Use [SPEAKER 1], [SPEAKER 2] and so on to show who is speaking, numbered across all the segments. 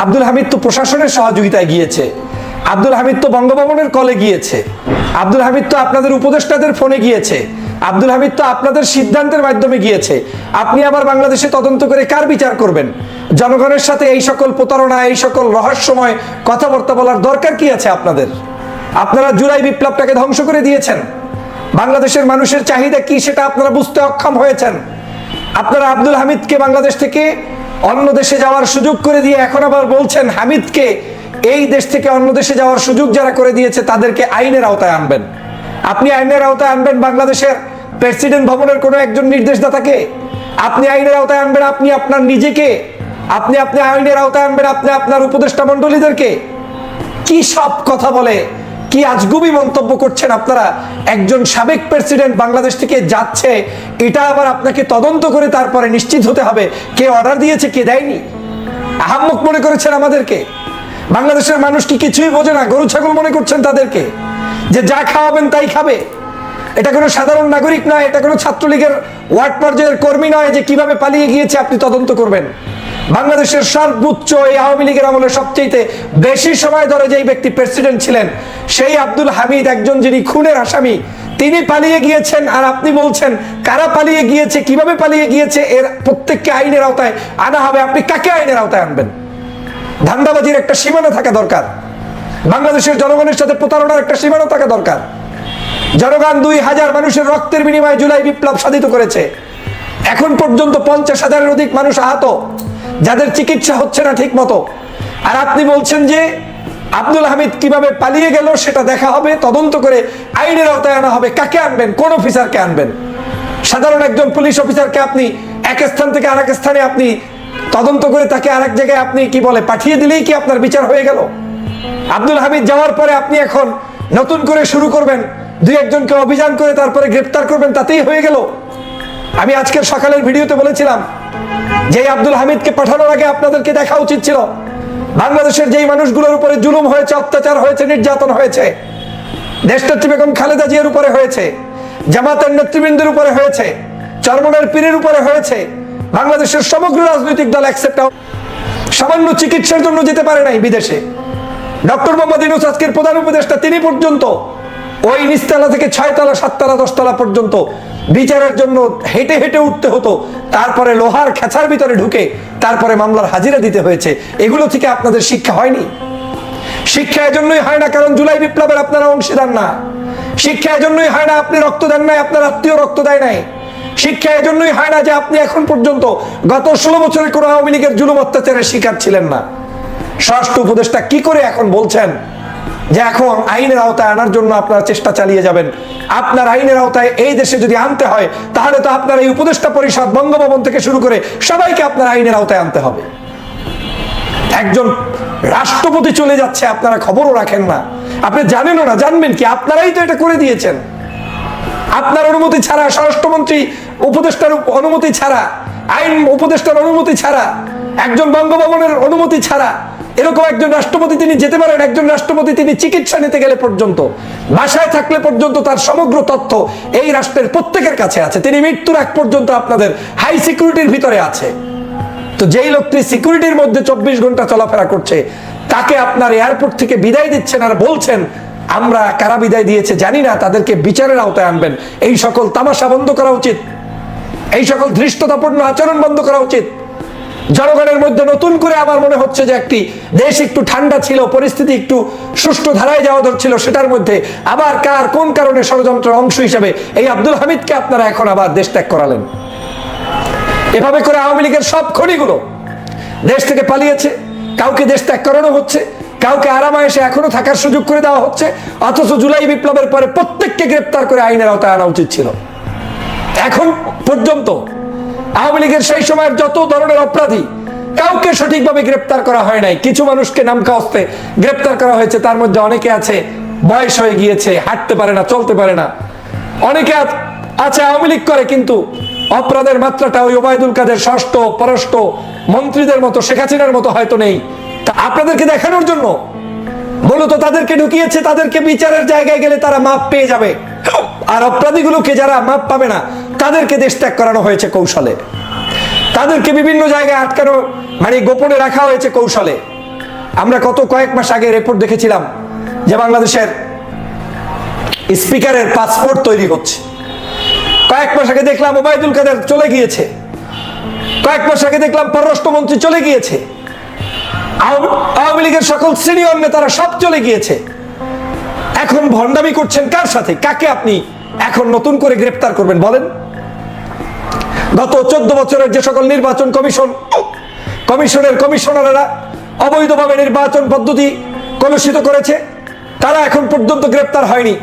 [SPEAKER 1] আব্দুল হামিদ তো প্রশাসনের সহযোগিতায় গিয়েছে, আব্দুল হামিদ তো বঙ্গভবনের কলে গিয়েছে, আব্দুল হামিদ তো আপনাদের উপদেষ্টাদের ফোনে গিয়েছে, আব্দুল হামিদ তো আপনাদের সিদ্ধান্তের মাধ্যমে গিয়েছে। আপনি আবার বাংলাদেশে তদন্ত করে কার বিচার করবেন? জনগণের সাথে এই সকল প্রতারণা, এই সকল রহস্যময় কথাবার্তা বলার দরকার কি আছে আপনাদের? আপনারা জুলাই বিপ্লবটাকে ধ্বংস করে দিয়েছেন। বাংলাদেশের মানুষের চাহিদা কি সেটা আপনারা বুঝতে অক্ষম হয়েছেন। আপনারা আব্দুল হামিদকে বাংলাদেশ থেকে অন্য দেশে যাওয়ার সুযোগ করে দিয়ে এখন আবার বলছেন হামিদকে এই দেশ থেকে অন্য দেশে যাওয়ার সুযোগ যারা করে দিয়েছে তাদেরকে আইনের আওতায় আনবেন। আপনি আইনের আওতায় আনবেন বাংলাদেশের প্রেসিডেন্ট ভবনের কোনো একজন নির্দেশদাতাকে, আপনি আইনের আওতায় আনবেন আপনি আপনার নিজেকে, আপনি আইনের আওতায় আনবেন আপনি আপনার উপদেষ্টা মণ্ডলীদেরকে। কি সব কথা বলে, কি আজগুবি মন্তব্য করছেন আপনারা। একজন সাবেক প্রেসিডেন্ট বাংলাদেশ থেকে যাচ্ছে, এটা আবার আপনাকে তদন্ত করে তারপরে নিশ্চিত হতে হবে কে অর্ডার দিয়েছে কে দেয়নি। আহাম্মক মনে করেছেন আমাদেরকে? বাংলাদেশের মানুষ কি কিছুই বোঝে না? গরু ছাগল মনে করছেন তাদেরকে যে যা খাওয়াবেন তাই খাবে? এটা কোনো সাধারণ নাগরিক নয়, এটা কোনো ছাত্রলীগের ওয়ার্ড পর্যায়ের কর্মী নয় যে কিভাবে পালিয়ে গিয়েছে আপনি তদন্ত করবেন। বাংলাদেশের সর্বোচ্চ এই আওয়ামী লীগের আমলে সবচেয়ে বেশি সময় ধরে যেই ব্যক্তি প্রেসিডেন্ট ছিলেন সেই আব্দুল হামিদ, একজন যিনি খুনের আসামি, তিনি পালিয়ে গিয়েছেন। আর আপনি বলছেন কারা পালিয়ে গিয়েছে, কিভাবে পালিয়ে গিয়েছে, এর প্রত্যেককে আইনের আওতায় আনা হবে। আপনি কাকে আইনের আওতায় আনবেন? ধান্দাবাজির একটা সীমানা থাকা দরকার। বাংলাদেশের জনগণের সাথে প্রতারণার একটা সীমানা থাকা দরকার। জনগণ 2000 মানুষের রক্তের বিনিময়ে জুলাই বিপ্লব সাধিত করেছে। এখন পর্যন্ত 50,000-এর অধিক মানুষ আহত, যাদের চিকিৎসা হচ্ছে না ঠিক মতো। আর আপনি বলছেন যে আব্দুল হামিদ কিভাবে পালিয়ে গেল সেটা দেখা হবে, তদন্ত করে আইনের আওতায় আনা হবে। কাকে আনবেন? কোন অফিসারকে আনবেন? সাধারণ একজন পুলিশ অফিসারকে আপনি এক স্থান থেকে আরেক স্থানে আপনি তদন্ত করে তাকে আরেক জায়গায় আপনি কি বলে পাঠিয়ে দিলেই কি আপনার বিচার হয়ে গেল? আব্দুল হামিদ যাওয়ার পরে আপনি এখন নতুন করে শুরু করবেন, দুই একজনকে অভিযান করে তারপরে গ্রেফতার করবেন, তাতেই হয়ে গেল? আমি আজকের সকালের ভিডিওতে বলেছিলাম যে আব্দুল হামিদকে পাঠানোর আগে আপনাদেরকে দেখা উচিত ছিল বাংলাদেশের যেই মানুষগুলোর উপরে জুলুম হয়েছে, অত্যাচার হয়েছে, নির্যাতন হয়েছে, দেশনেত্রী বেগম খালেদা জিয়ার উপরে হয়েছে, জামাতের নেতৃবৃন্দের উপরে হয়েছে, চরমনের পীরের উপরে হয়েছে। বাংলাদেশের সমগ্র রাজনৈতিক দল অ্যাকসেপ্ট, সামান্য চিকিৎসার জন্য যেতে পারে নাই বিদেশে। ডক্টর মোহাম্মদ ইউনূস আজকের প্রধান উপদেষ্টা, তিনি পর্যন্ত ওই নিচতলা থেকে 6 তলা 7 তলা 10 তলা পর্যন্ত বিচারের জন্য হেঁটে হেঁটে উঠতে হতো, তারপরে লোহার খেঁচার ভিতরে ঢুকে তারপরে মামলার হাজিরা দিতে হয়েছে। এগুলো থেকে আপনাদের শিক্ষা হয়নি? শিক্ষা এজন্যই হয় না কারণ জুলাই বিপ্লবের আপনারা অংশীদার না। শিক্ষা এজন্যই হয় না আপনি রক্ত দেন নাই, আপনার আত্মীয় রক্ত দেয় নাই। শিক্ষা এজন্যই হয় না যে আপনি এখন পর্যন্ত গত 16 বছরে কোনো আওয়ামী লীগের জুলুম অত্যাচারের শিকার ছিলেন না। স্বরাষ্ট্র উপদেষ্টা কি করে এখন বলছেন যে এখন আইনের আওতায় আনার জন্য আপনারা চেষ্টা চালিয়ে যাবেন? আপনার আইনের আওতায় এই দেশে যদি আনতে হয় তাহলে তো আপনার এই উপদেষ্টা পরিষদ, বঙ্গভবন থেকে শুরু করে সবাইকে আপনার আইনের আওতায় আনতে হবে। একজন রাষ্ট্রপতি চলে যাচ্ছে, আপনারা খবরও রাখেন না, আপনি জানেনও না। জানবেন কি? আপনারাই তো এটা করে দিয়েছেন। আপনার অনুমতি ছাড়া, স্বরাষ্ট্রমন্ত্রী উপদেষ্টার অনুমতি ছাড়া, আইন উপদেষ্টার অনুমতি ছাড়া, একজন বঙ্গভবনের অনুমতি ছাড়া এরকম একজন রাষ্ট্রপতি তিনি যেতে পারেন? একজন রাষ্ট্রপতি তিনি চিকিৎসা নিতে গেলে পর্যন্ত, বাসায় থাকলে পর্যন্ত তার সমগ্র তথ্য এই রাষ্ট্রের প্রত্যেকের কাছে আছে। তিনি মৃত্যুর আগ পর্যন্ত আপনাদের হাই সিকিউরিটির ভিতরে আছে। তো যেই লোকটি সিকিউরিটির মধ্যে 24 ঘন্টা চলাফেরা করছে, তাকে আপনার এয়ারপোর্ট থেকে বিদায় দিচ্ছেন আর বলছেন আমরা কারা বিদায় দিয়েছে জানি না, তাদেরকে বিচারের আওতায় আনবেন। এই সকল তামাশা বন্ধ করা উচিত, এই সকল ধৃষ্টতাপূর্ণ আচরণ বন্ধ করা উচিত। জনগণের মধ্যে নতুন করে আমার মনে হচ্ছে যে একটি দেশ একটু ঠান্ডা ছিল, পরিস্থিতি একটু সুষ্ঠু ধারায় যাওয়া ধরছিল, সেটার মধ্যে আবার কার কোন কারণে ষড়যন্ত্রের অংশ হিসেবে এই আব্দুল হামিদকে আপনারা এখন আবার দেশ ত্যাগ করালেন। এভাবে করে আওয়ামী লীগের সব খনিগুলো দেশ থেকে পালিয়েছে, কাউকে দেশ ত্যাগ করানো হচ্ছে, কাউকে আরামায়েশে এখনো থাকার সুযোগ করে দেওয়া হচ্ছে। অথচ জুলাই বিপ্লবের পরে প্রত্যেককে গ্রেপ্তার করে আইনের আওতায় আনা উচিত ছিল। এখন পর্যন্ত আওয়ামী লীগের সেই সময়ের যত ধরনের অপরাধী কাউকে সঠিকভাবে গ্রেপ্তার করা হয় নাই। কিছু মানুষকে নামকা অস্তে গ্রেপ্তার করা হয়েছে, তার মধ্যে অনেকে আছে বয়স হয়ে গিয়েছে, হাঁটতে পারে না, চলতে পারে না। অনেকে আছে আওয়ামী লীগ করে কিন্তু অপরাধের মাত্রাটা ওই ওবায়দুল কাদের ষষ্ঠ পররাষ্ট্র মন্ত্রীদের মতো, শেখ হাসিনার মতো হয়তো নেই। তা আপনাদেরকে দেখানোর জন্য মূলত তাদেরকে ঢুকিয়েছে, তাদেরকে বিচারের জায়গায় গেলে তারা মাপ পেয়ে যাবে। আর অপরাধীগুলোকে যারা মাপ পাবে না তাদেরকে দেশ ত্যাগ করানো হয়েছে কৌশলে, তাদেরকে বিভিন্ন জায়গায় আটকানো, মানে গোপনে রাখা হয়েছে কৌশলে। আমরা কয়েক মাস আগে রিপোর্ট দেখেছিলাম যে বাংলাদেশের স্পিকারের পাসপোর্ট তৈরি হচ্ছে। কয়েক মাস আগে দেখলাম ওবায়দুল কাদের চলে গিয়েছে। কয়েক মাস আগে দেখলাম পররাষ্ট্রমন্ত্রী চলে গিয়েছে। আওয়ামী লীগের সকল সিনিয়র নেতারা সব চলে গিয়েছে। এখন ভণ্ডামি করছেন কার সাথে? কাকে আপনি এখন নতুন করে গ্রেফতার করবেন বলেন? গত 14 বছরের যে সকল নির্বাচন কমিশনের কমিশনাররা অবৈধভাবে নির্বাচন পদ্ধতি কলুষিত করেছে, তারা এখন পর্যন্ত গ্রেফতার হয়নি।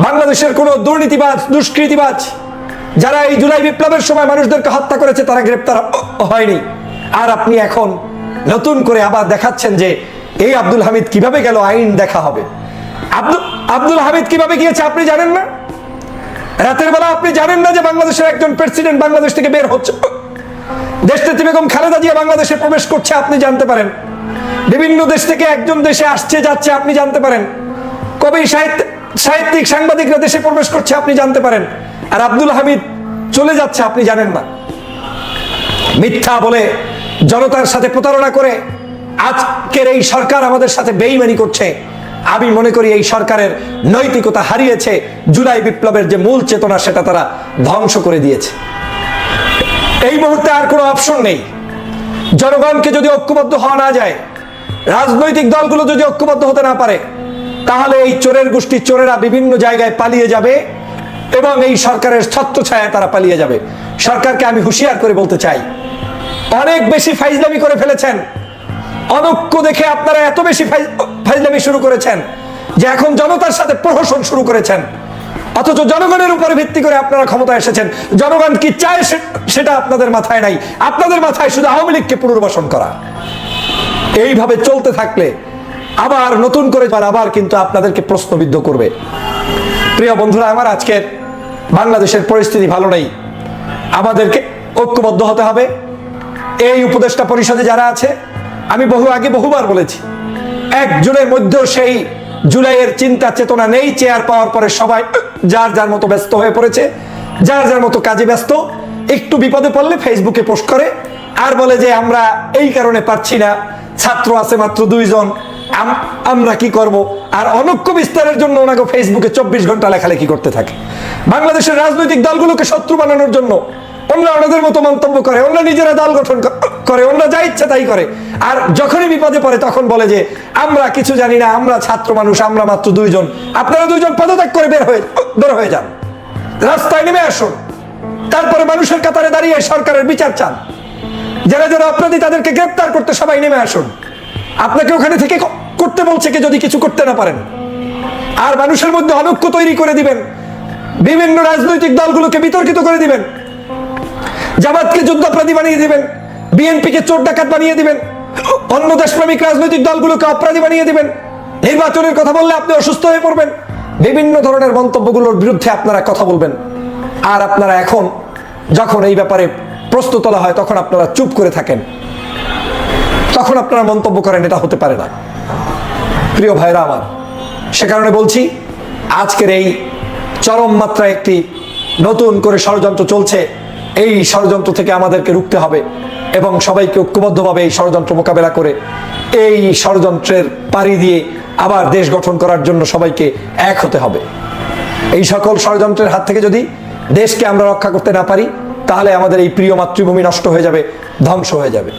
[SPEAKER 1] বাংলাদেশের কোন দুর্নীতিবাজ, দুষ্কৃতিবাজ যারা এই জুলাই বিপ্লবের সময় মানুষদেরকে হত্যা করেছে, তারা গ্রেফতার হয়নি। আর আপনি এখন নতুন করে আবার দেখাচ্ছেন যে এই আব্দুল হামিদ কিভাবে গেল, আইন দেখা হবে। আব্দুল হামিদ কিভাবে গিয়েছে আপনি জানেন না? রাতের বেলা আপনি জানেন না যে বাংলাদেশের একজন প্রেসিডেন্ট বাংলাদেশ থেকে বের হচ্ছে? দেশনেত্রী বেগম খালেদা জিয়া বাংলাদেশে প্রবেশ করছে, আপনি জানতে পারেন। বিভিন্ন দেশ থেকে একজন দেশে আসছে যাচ্ছে, আপনি জানতে পারেন। কবি সাহিত্যিক সাংবাদিকরা দেশে প্রবেশ করছে, আপনি জানতে পারেন। আর আব্দুল হামিদ চলে যাচ্ছে, আপনি জানেন না। মিথ্যা বলে, জনতার সাথে প্রতারণা করে আজকের এই সরকার আমাদের সাথে বেইমানি করছে। আমি মনে করি এই সরকারের নৈতিকতা হারিয়েছে। জুলাই বিপ্লবের যে মূল চেতনা, সেটা তারা ধ্বংস করে দিয়েছে। এই মুহূর্তে আর কোনো অপশন নেই। জনগণকে যদি ঐক্যবদ্ধ হওয়া না যায়, রাজনৈতিক দলগুলো যদি ঐক্যবদ্ধ হতে না পারে, তাহলে এই চোরের গোষ্ঠী চোরেরা বিভিন্ন জায়গায় পালিয়ে যাবে এবং এই সরকারের ছত্রছায়ায় তারা পালিয়ে যাবে। সরকারকে আমি হুঁশিয়ার করে বলতে চাই, অনেক বেশি ফাইজলামি করে ফেলেছেন। অনৈক্য দেখে আপনারা এত বেশি ফাইজলামি শুরু করেছেন যে এখন জনতার সাথে প্রহসন শুরু করেছেন। অথচ জনগণের উপরে ভিত্তি করে আপনারা ক্ষমতায় এসেছেন। জনগণ কি চায় সেটা আপনাদের মাথায় নাই। আপনাদের মাথায় শুধু আওয়ামী লীগকে পুনর্বাসন করা। এইভাবে চলতে থাকলে আবার নতুন করে আবার কিন্তু আপনাদেরকে প্রশ্নবিদ্ধ করবে। প্রিয় বন্ধুরা আমার, আজকের বাংলাদেশের পরিস্থিতি ভালো নেই। আমাদেরকে ঐক্যবদ্ধ হতে হবে। এই উপদেষ্টা পরিষদে যারা আছে, আমি বহুবার বলেছি, একজনের মধ্যেও সেই জুলাইয়ের চিন্তা চেতনা নেই। চেয়ার পাওয়ার পরে সবাই যার যার মতো ব্যস্ত হয়ে পড়েছে, যার যার মতো কাজে ব্যস্ত। একটু বিপদে পড়লে ফেসবুকে পোস্ট করে আর বলে যে আমরা এই কারণে পারছি না, ছাত্র আছে মাত্র 2 জন, আমরা কি করব। আর অনৈক্য বিস্তারের জন্য ওনাকে ফেসবুকে 24 ঘন্টা লেখালেখি করতে থাকে। বাংলাদেশের রাজনৈতিক দলগুলোকে শত্রু বানানোর জন্য ওনারা ওনাদের মতো মন্তব্য করে, ওনারা নিজেরা দল গঠন করে, ওনারা যা ইচ্ছা তাই করে। আর যখনই বিপদে পড়ে তখন বলে যে আমরা কিছু জানি না, আমরা ছাত্র মানুষ, আমরা মাত্র 2 জন। আপনারা 2 জন পদত্যাগ করে বের হয়ে যান, রাস্তায় নেমে আসুন। তারপরে মানুষের কাতারে দাঁড়িয়ে সরকারের বিচার চান। যারা যারা অপরাধী তাদেরকে গ্রেফতার করতে সবাই নেমে আসুন। আপনাকে ওখানে থেকে করতে বলছে কে যদি কিছু করতে না পারেন। আর মানুষের মধ্যে অনৈক্য তৈরি করে দিবেন, বিভিন্ন রাজনৈতিক দলগুলোকে বিতর্কিত করে দিবেন, জামাতকে যুদ্ধাপরাধী বানিয়ে দিবেন, বিএনপিকে চোর ডাকাত বানিয়ে দিবেন, অন্য দেশপ্রেমিক রাজনৈতিক দলগুলোকে অপরাধী বানিয়ে দিবেন। নির্বাচনের কথা বললে আপনি অসুস্থ হয়ে পড়বেন। বিভিন্ন ধরনের মন্তব্যগুলোর বিরুদ্ধে আপনারা কথা বলবেন। আর আপনারা এখন যখন এই ব্যাপারে প্রশ্ন তোলা হয় তখন আপনারা চুপ করে থাকেন, তখন আপনারা মন্তব্য করেন। এটা হতে পারে না প্রিয় ভাইরা আমার। সে কারণে বলছি, আজকের এই চরম মাত্রায় একটি নতুন করে ষড়যন্ত্র চলছে। এই ষড়যন্ত্র থেকে আমাদেরকে রুখতে হবে এবং সবাইকে ঐক্যবদ্ধভাবে এই ষড়যন্ত্র মোকাবেলা করে এই ষড়যন্ত্রের পাড়ি দিয়ে আবার দেশ গঠন করার জন্য সবাইকে এক হতে হবে। এই সকল ষড়যন্ত্রের হাত থেকে যদি দেশকে আমরা রক্ষা করতে না পারি, তাহলে আমাদের এই প্রিয় মাতৃভূমি নষ্ট হয়ে যাবে, ধ্বংস হয়ে যাবে।